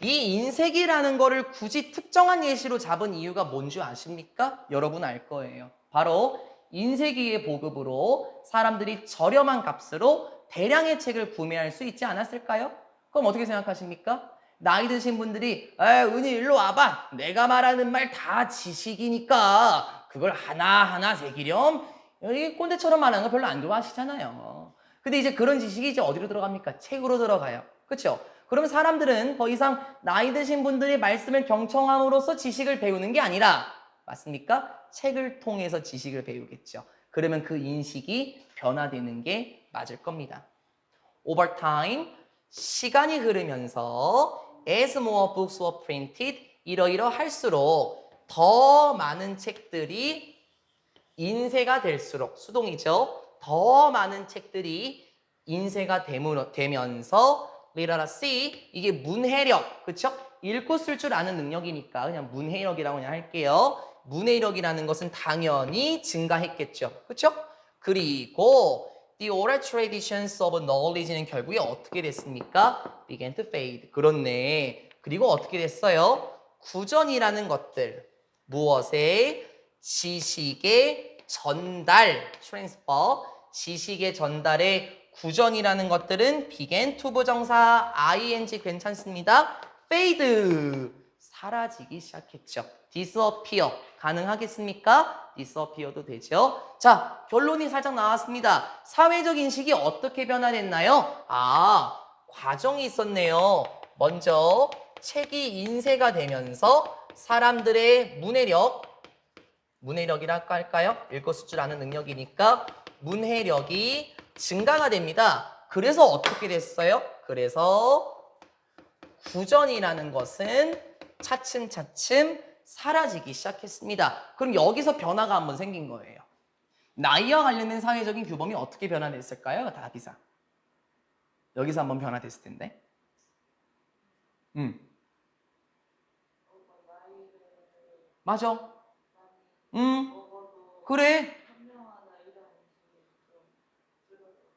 이 인쇄기라는 거를 굳이 특정한 예시로 잡은 이유가 뭔지 아십니까? 여러분 알 거예요. 바로 인쇄기의 보급으로 사람들이 저렴한 값으로 대량의 책을 구매할 수 있지 않았을까요? 그럼 어떻게 생각하십니까? 나이 드신 분들이 은희 일로 와봐. 내가 말하는 말 다 지식이니까 그걸 하나하나 새기렴. 이 꼰대처럼 말하는 거 별로 안 좋아하시잖아요. 근데 이제 그런 지식이 이제 어디로 들어갑니까? 책으로 들어가요. 그렇죠? 그러면 사람들은 더 이상 나이 드신 분들의 말씀을 경청함으로써 지식을 배우는 게 아니라 맞습니까? 책을 통해서 지식을 배우겠죠. 그러면 그 인식이 변화되는 게 맞을 겁니다. Over time, 시간이 흐르면서 as more books were printed, 이러이러할수록 더 많은 책들이 인쇄가 될수록, 수동이죠. 더 많은 책들이 인쇄가 되면서 literacy, 이게 문해력, 그쵸? 읽고 쓸 줄 아는 능력이니까 그냥 문해력이라고 그냥 할게요. 문해력이라는 것은 당연히 증가했겠죠. 그쵸? 그리고 the oral traditions of knowledge는 결국에 어떻게 됐습니까? began to fade. 그렇네. 그리고 어떻게 됐어요? 구전이라는 것들, 무엇에? 지식의 전달, transfer, 지식의 전달의 구전이라는 것들은 began to 부정사 ing 괜찮습니다. fade, 사라지기 시작했죠. disappear, 가능하겠습니까? disappear도 되죠. 자, 결론이 살짝 나왔습니다. 사회적 인식이 어떻게 변화됐나요? 과정이 있었네요. 먼저 책이 인쇄가 되면서 사람들의 문해력이랄까 할까요? 읽고 쓸 줄 아는 능력이니까 문해력이 증가가 됩니다. 그래서 어떻게 됐어요? 그래서 구전이라는 것은 차츰차츰 사라지기 시작했습니다. 그럼 여기서 변화가 한번 생긴 거예요. 나이와 관련된 사회적인 규범이 어떻게 변화됐을까요? 다비상. 여기서 한번 변화됐을 텐데. 맞아. 그래.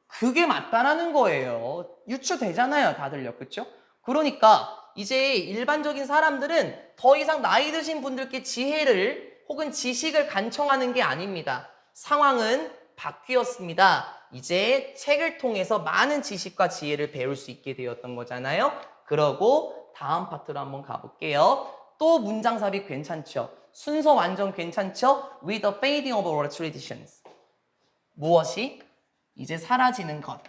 그게 맞다라는 거예요. 유추되잖아요, 다들요. 그렇죠? 그러니까 이제 일반적인 사람들은 더 이상 나이 드신 분들께 지혜를 혹은 지식을 간청하는 게 아닙니다. 상황은 바뀌었습니다. 이제 책을 통해서 많은 지식과 지혜를 배울 수 있게 되었던 거잖아요. 그러고 다음 파트로 한번 가볼게요. 또 문장삽입 괜찮죠? 순서 완전 괜찮죠? With the fading of oral traditions. 무엇이? 이제 사라지는 것.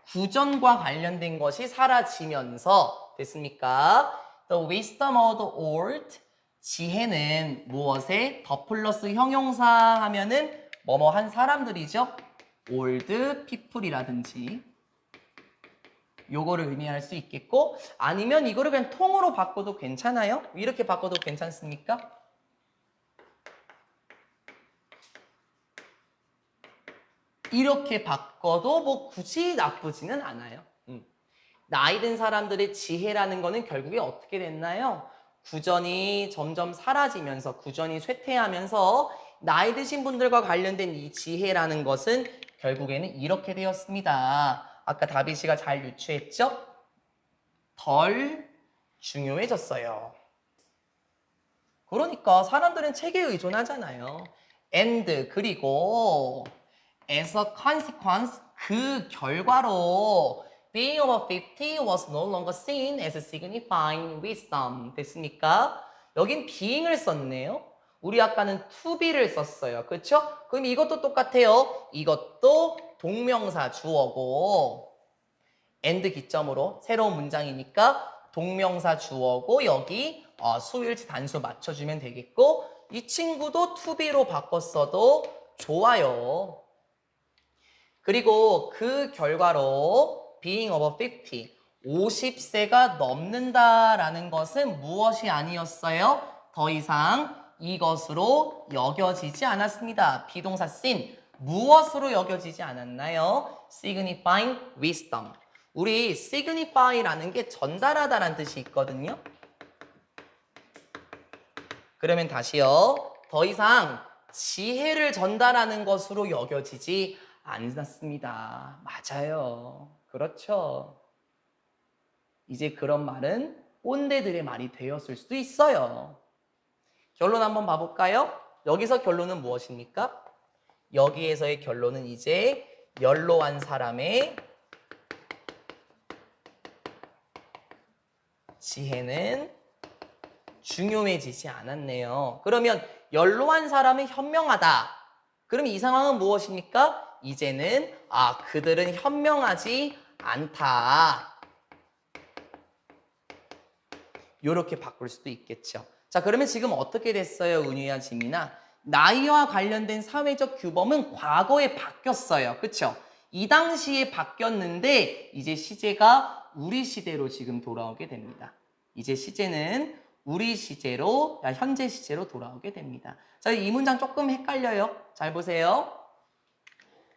구전과 관련된 것이 사라지면서 됐습니까? The wisdom of the old, 지혜는 무엇에? 더 플러스 형용사 하면은 뭐뭐 한 사람들이죠. old people이라든지 요거를 의미할 수 있겠고, 아니면 이거를 그냥 통으로 바꿔도 괜찮아요? 이렇게 바꿔도 괜찮습니까? 이렇게 바꿔도 뭐 굳이 나쁘지는 않아요. 나이 든 사람들의 지혜라는 거는 결국에 어떻게 됐나요? 구전이 점점 사라지면서, 구전이 쇠퇴하면서 나이 드신 분들과 관련된 이 지혜라는 것은 결국에는 이렇게 되었습니다. 아까 다비 씨가 잘 유추했죠? 덜 중요해졌어요. 그러니까 사람들은 책에 의존하잖아요. and, 그리고 as a consequence, 그 결과로 being over 50 was no longer seen as signifying wisdom. 됐습니까? 여긴 being을 썼네요. 우리 아까는 to be를 썼어요. 그렇죠? 그럼 이것도 똑같아요. 이것도 동명사 주어고 and 기점으로 새로운 문장이니까 동명사 주어고 여기 수일치 단수 맞춰주면 되겠고 이 친구도 to be로 바꿨어도 좋아요. 그리고 그 결과로 being over 50, 50세가 넘는다라는 것은 무엇이 아니었어요? 더 이상 이것으로 여겨지지 않았습니다. 비동사 sin, 무엇으로 여겨지지 않았나요? signifying wisdom. 우리 signify라는 게 전달하다라는 뜻이 있거든요. 그러면 다시요. 더 이상 지혜를 전달하는 것으로 여겨지지 않았습니다. 맞아요. 그렇죠. 이제 그런 말은 꼰대들의 말이 되었을 수도 있어요. 결론 한번 봐볼까요? 여기서 결론은 무엇입니까? 여기에서의 결론은 이제 연로한 사람의 지혜는 중요해지지 않았네요. 그러면 연로한 사람은 현명하다. 그럼 이 상황은 무엇입니까? 이제는 그들은 현명하지 않다. 이렇게 바꿀 수도 있겠죠. 자, 그러면 지금 어떻게 됐어요, 은유야, 지민아? 나이와 관련된 사회적 규범은 과거에 바뀌었어요. 그쵸? 이 당시에 바뀌었는데 이제 시제가 우리 시대로 지금 돌아오게 됩니다. 이제 시제는 우리 시제로, 현재 시제로 돌아오게 됩니다. 자, 이 문장 조금 헷갈려요. 잘 보세요.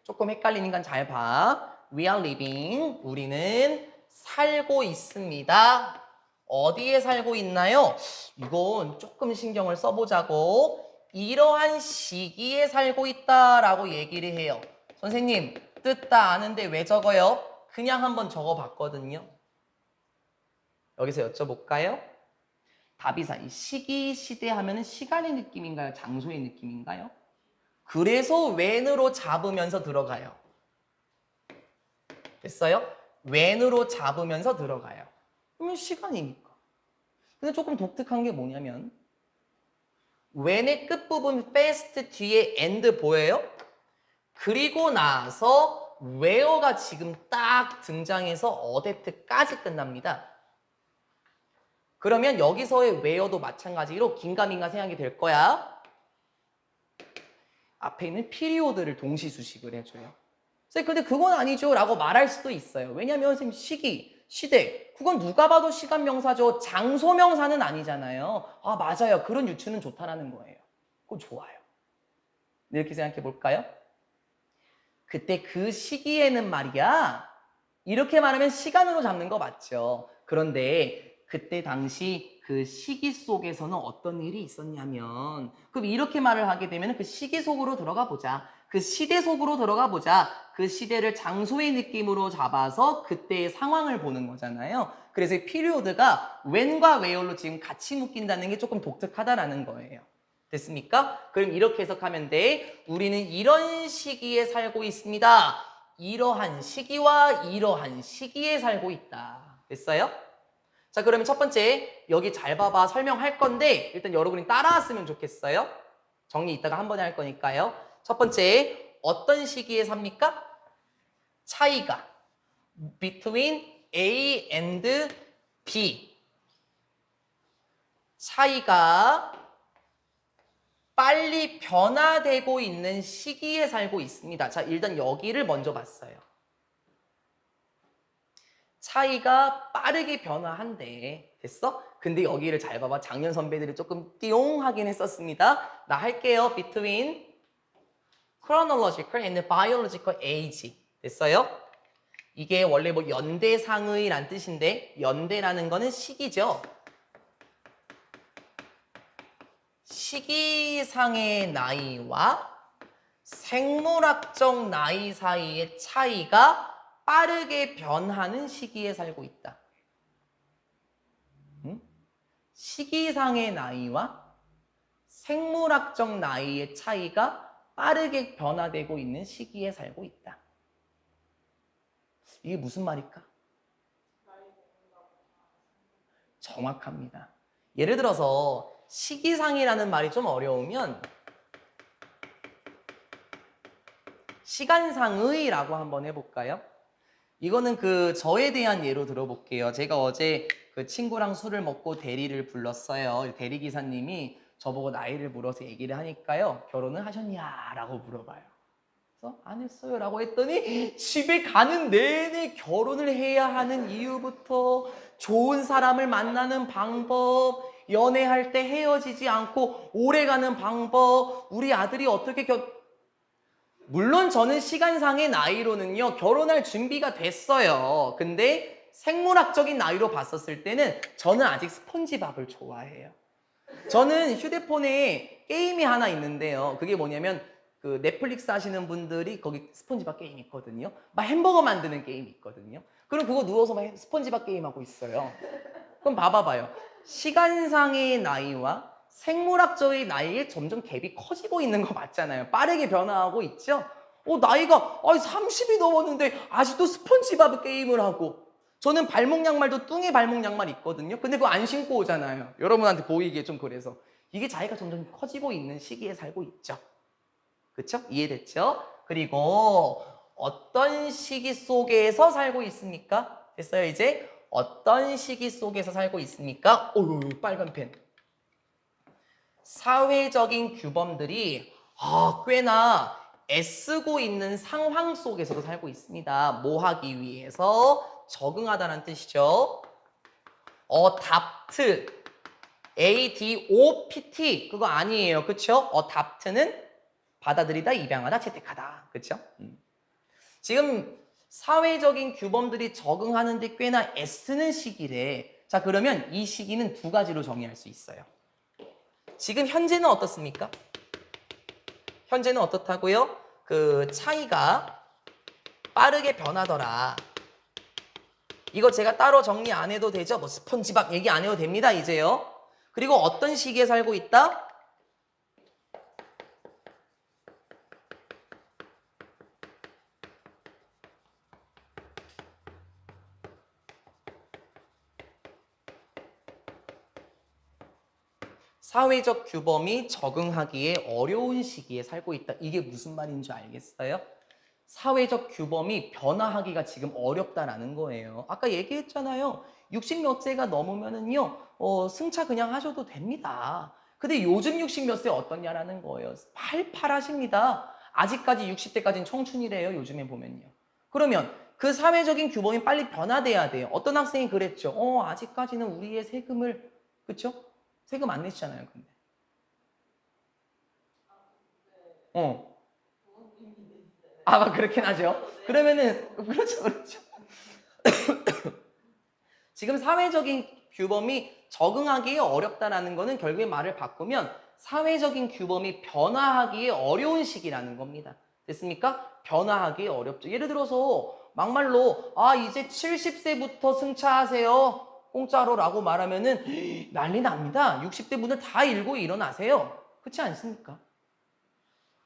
조금 헷갈리는 건 잘 봐. We are living. 우리는 살고 있습니다. 어디에 살고 있나요? 이건 조금 신경을 써보자고. 이러한 시기에 살고 있다라고 얘기를 해요. 선생님, 뜻 다 아는데 왜 적어요? 그냥 한번 적어봤거든요. 여기서 여쭤볼까요? 답이사. 이 시기, 시대 하면은 시간의 느낌인가요? 장소의 느낌인가요? 그래서 when으로 잡으면서 들어가요. 됐어요? when으로 잡으면서 들어가요. 그러면 시간이니까. 근데 조금 독특한 게 뭐냐면 when의 끝부분 fast 뒤에 and 보여요? 그리고 나서 where가 지금 딱 등장해서 어댑트까지 끝납니다. 그러면 여기서의 where도 마찬가지로 긴가민가 생각이 될 거야. 앞에 있는 피리오드를 동시수식을 해줘요. 선생님, 근데 그건 아니죠 라고 말할 수도 있어요. 왜냐면 선생님 시기, 시대, 그건 누가 봐도 시간명사죠. 장소명사는 아니잖아요. 맞아요. 그런 유추는 좋다라는 거예요. 그거 좋아요. 이렇게 생각해 볼까요? 그때 그 시기에는 말이야. 이렇게 말하면 시간으로 잡는 거 맞죠. 그런데 그때 당시 그 시기 속에서는 어떤 일이 있었냐면, 그럼 이렇게 말을 하게 되면 그 시기 속으로 들어가 보자. 그 시대 속으로 들어가 보자. 그 시대를 장소의 느낌으로 잡아서 그때의 상황을 보는 거잖아요. 그래서 피리오드가 when과 where로 지금 같이 묶인다는 게 조금 독특하다라는 거예요. 됐습니까? 그럼 이렇게 해석하면 돼. 우리는 이런 시기에 살고 있습니다. 이러한 시기와 이러한 시기에 살고 있다. 됐어요? 자, 그러면 첫 번째, 여기 잘 봐봐. 설명할 건데 일단 여러분이 따라왔으면 좋겠어요. 정리 이따가 한 번에 할 거니까요. 첫 번째, 어떤 시기에 삽니까? 차이가 between A and B. 차이가 빨리 변화되고 있는 시기에 살고 있습니다. 자, 일단 여기를 먼저 봤어요. 차이가 빠르게 변화한대. 됐어? 근데 여기를 잘 봐봐. 작년 선배들이 조금 띠용하긴 했었습니다. 나 할게요. between chronological and biological age. 됐어요? 이게 원래 뭐 연대상의란 뜻인데 연대라는 거는 시기죠. 시기상의 나이와 생물학적 나이 사이의 차이가 빠르게 변하는 시기에 살고 있다. 응? 시기상의 나이와 생물학적 나이의 차이가 빠르게 변화되고 있는 시기에 살고 있다. 이게 무슨 말일까? 정확합니다. 예를 들어서 시기상이라는 말이 좀 어려우면 시간상의라고 한번 해볼까요? 이거는 저에 대한 예로 들어볼게요. 제가 어제 그 친구랑 술을 먹고 대리를 불렀어요. 대리기사님이 저보고 나이를 물어서 얘기를 하니까요. 결혼을 하셨냐? 라고 물어봐요. 그래서 안 했어요. 라고 했더니 집에 가는 내내 결혼을 해야 하는 이유부터 좋은 사람을 만나는 방법, 연애할 때 헤어지지 않고 오래가는 방법, 우리 아들이 어떻게 물론 저는 시간상의 나이로는요, 결혼할 준비가 됐어요. 근데 생물학적인 나이로 봤었을 때는 저는 아직 스폰지밥을 좋아해요. 저는 휴대폰에 게임이 하나 있는데요. 그게 뭐냐면 그 넷플릭스 하시는 분들이 거기 스폰지밥 게임 있거든요. 막 햄버거 만드는 게임 있거든요. 그럼 그거 누워서 막 스폰지밥 게임 하고 있어요. 그럼 봐봐요. 시간상의 나이와 생물학적인 나이에 점점 갭이 커지고 있는 거 맞잖아요. 빠르게 변화하고 있죠? 나이가 30이 넘었는데 아직도 스폰지밥 게임을 하고 저는 발목 양말도 뚱이 발목 양말 있거든요. 근데 그거 안 신고 오잖아요. 여러분한테 보이기에 좀 그래서. 이게 자기가 점점 커지고 있는 시기에 살고 있죠. 그쵸? 이해됐죠? 그리고 어떤 시기 속에서 살고 있습니까? 됐어요, 이제? 어떤 시기 속에서 살고 있습니까? 빨간 펜. 사회적인 규범들이 꽤나 애쓰고 있는 상황 속에서도 살고 있습니다. 뭐 하기 위해서? 적응하다는 뜻이죠. 어답트, ADOPT 그거 아니에요. 그쵸? 어답트는 받아들이다, 입양하다, 채택하다. 그쵸? 지금 사회적인 규범들이 적응하는데 꽤나 애쓰는 시기래. 자, 그러면 이 시기는 두 가지로 정의할 수 있어요. 지금 현재는 어떻습니까? 현재는 어떻다고요? 그 차이가 빠르게 변하더라. 이거 제가 따로 정리 안 해도 되죠? 뭐 스폰지밥 얘기 안 해도 됩니다, 이제요. 그리고 어떤 시기에 살고 있다? 사회적 규범이 적응하기에 어려운 시기에 살고 있다. 이게 무슨 말인 줄 알겠어요? 사회적 규범이 변화하기가 지금 어렵다라는 거예요. 아까 얘기했잖아요. 60 몇 세가 넘으면은요, 승차 그냥 하셔도 됩니다. 근데 요즘 60 몇 세 어떠냐라는 거예요. 팔팔하십니다. 아직까지 60대까지는 청춘이래요. 요즘에 보면요. 그러면 그 사회적인 규범이 빨리 변화돼야 돼요. 어떤 학생이 그랬죠. 아직까지는 우리의 세금을, 그쵸? 세금 안 내시잖아요, 근데. 어. 그렇긴 하죠. 그러면은, 그렇죠. 지금 사회적인 규범이 적응하기에 어렵다라는 거는 결국에 말을 바꾸면 사회적인 규범이 변화하기에 어려운 시기라는 겁니다. 됐습니까? 변화하기에 어렵죠. 예를 들어서 막말로 이제 70세부터 승차하세요. 공짜로 라고 말하면은 난리 납니다. 60대 분들 다 일고 일어나세요. 그렇지 않습니까?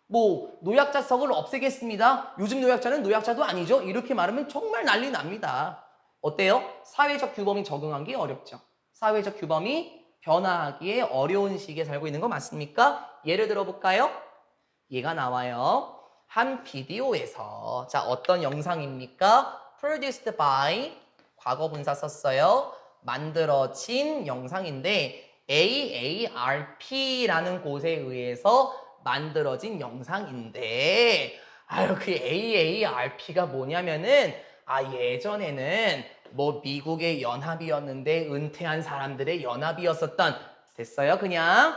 뭐 노약자석을 없애겠습니다. 요즘 노약자는 노약자도 아니죠. 이렇게 말하면 정말 난리 납니다. 어때요? 사회적 규범이 적응하기 어렵죠. 사회적 규범이 변화하기에 어려운 시기에 살고 있는 거 맞습니까? 예를 들어 볼까요? 얘가 나와요. 한 비디오에서 자 어떤 영상입니까? Produced by 과거 분사 썼어요. 만들어진 영상인데 AARP라는 곳에 의해서 만들어진 영상인데 그 AARP가 뭐냐면은 예전에는 뭐 미국의 연합이었는데 은퇴한 사람들의 연합이었었던 됐어요. 그냥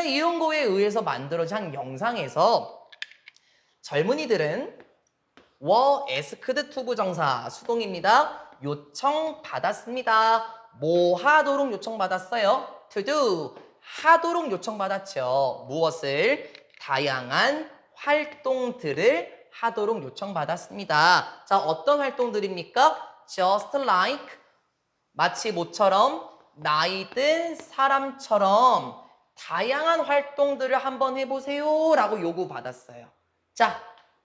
이런 거에 의해서 만들어진 한 영상에서 젊은이들은 were asked to 부정사 수동입니다. 요청받았습니다. 뭐 하도록 요청받았어요? to do 하도록 요청받았죠. 무엇을? 다양한 활동들을 하도록 요청받았습니다. 자, 어떤 활동들입니까? just like 마치 모처럼 나이 든 사람처럼 다양한 활동들을 한번 해보세요 라고 요구받았어요. 자,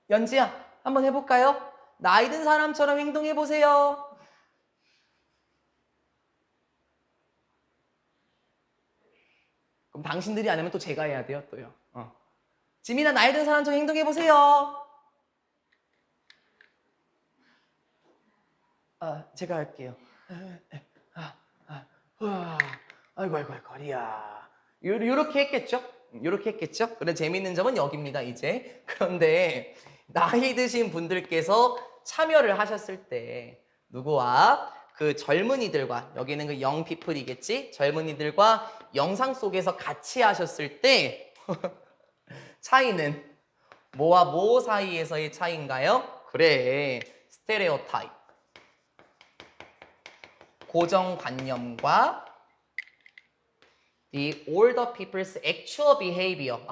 연지야 한번 해볼까요? 나이 든 사람처럼 행동해보세요. 그럼 당신들이 안 하면 또 제가 해야 돼요, 또요. 지민아, 나이 든 사람처럼 행동해보세요. 제가 할게요. 아이고, 허리야. 요렇게 했겠죠? 요렇게 했겠죠? 그런데 재밌는 점은 여기입니다, 이제. 그런데 나이 드신 분들께서 참여를 하셨을 때 누구와 그 젊은이들과 여기는 그 영피플이겠지? 젊은이들과 영상 속에서 같이 하셨을 때 차이는 뭐와 뭐 사이에서의 차이인가요? 그래, 스테레오타입. 고정관념과 the older people's actual behavior.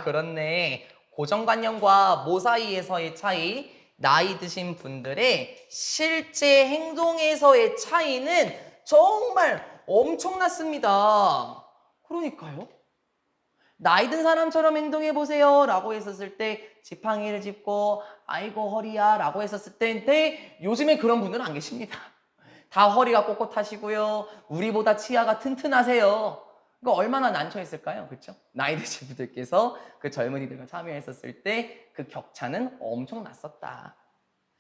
그렇네. 고정관념과 뭐 사이에서의 차이? 나이 드신 분들의 실제 행동에서의 차이는 정말 엄청났습니다. 그러니까요. 나이 든 사람처럼 행동해 보세요 라고 했었을 때 지팡이를 짚고 아이고 허리야 라고 했었을 때인데 요즘에 그런 분들은 안 계십니다. 다 허리가 꼿꼿하시고요. 우리보다 치아가 튼튼하세요. 그거 얼마나 난처했을까요? 그렇죠? 나이 드신 분들께서 그 젊은이들과 참여했었을 때 그 격차는 엄청 났었다.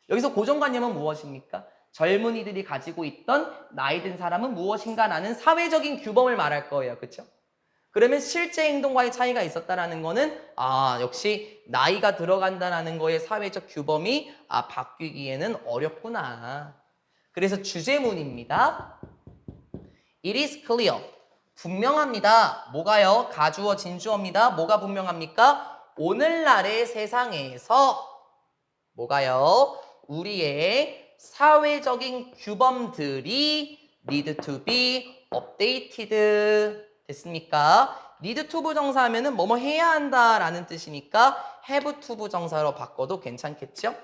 여기서 고정관념은 무엇입니까? 젊은이들이 가지고 있던 나이 든 사람은 무엇인가라는 사회적인 규범을 말할 거예요. 그렇죠? 그러면 실제 행동과의 차이가 있었다라는 거는 역시 나이가 들어간다라는 거의 사회적 규범이 바뀌기에는 어렵구나. 그래서 주제문입니다. It is clear. 분명합니다. 뭐가요? 가주어 진주어입니다. 뭐가 분명합니까? 오늘날의 세상에서 뭐가요? 우리의 사회적인 규범들이 need to be updated. 됐습니까? need to 부정사하면은 뭐뭐 해야 한다라는 뜻이니까 have to 부정사로 바꿔도 괜찮겠죠?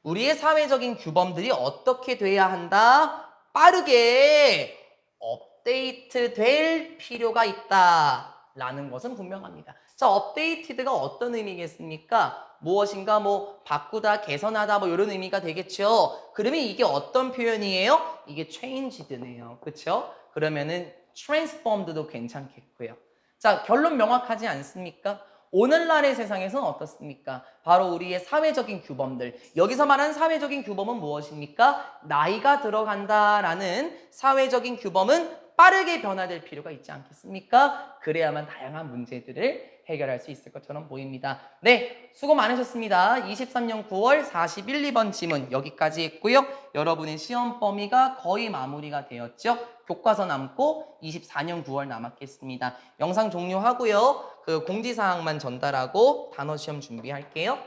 우리의 사회적인 규범들이 어떻게 돼야 한다? 빠르게 업데이트 될 필요가 있다 라는 것은 분명합니다. 자, 업데이티드가 어떤 의미겠습니까? 무엇인가 바꾸다, 개선하다 이런 의미가 되겠죠. 그러면 이게 어떤 표현이에요? 이게 changed네요. 그렇죠? 그러면은 transformed도 괜찮겠고요. 자, 결론 명확하지 않습니까? 오늘날의 세상에서는 어떻습니까? 바로 우리의 사회적인 규범들. 여기서 말하는 사회적인 규범은 무엇입니까? 나이가 들어간다라는 사회적인 규범은 빠르게 변화될 필요가 있지 않겠습니까? 그래야만 다양한 문제들을 해결할 수 있을 것처럼 보입니다. 네, 수고 많으셨습니다. 23년 9월 41, 2번 지문 여기까지 했고요. 여러분의 시험 범위가 거의 마무리가 되었죠. 교과서 남고 24년 9월 남았겠습니다. 영상 종료하고요. 그 공지사항만 전달하고 단어 시험 준비할게요.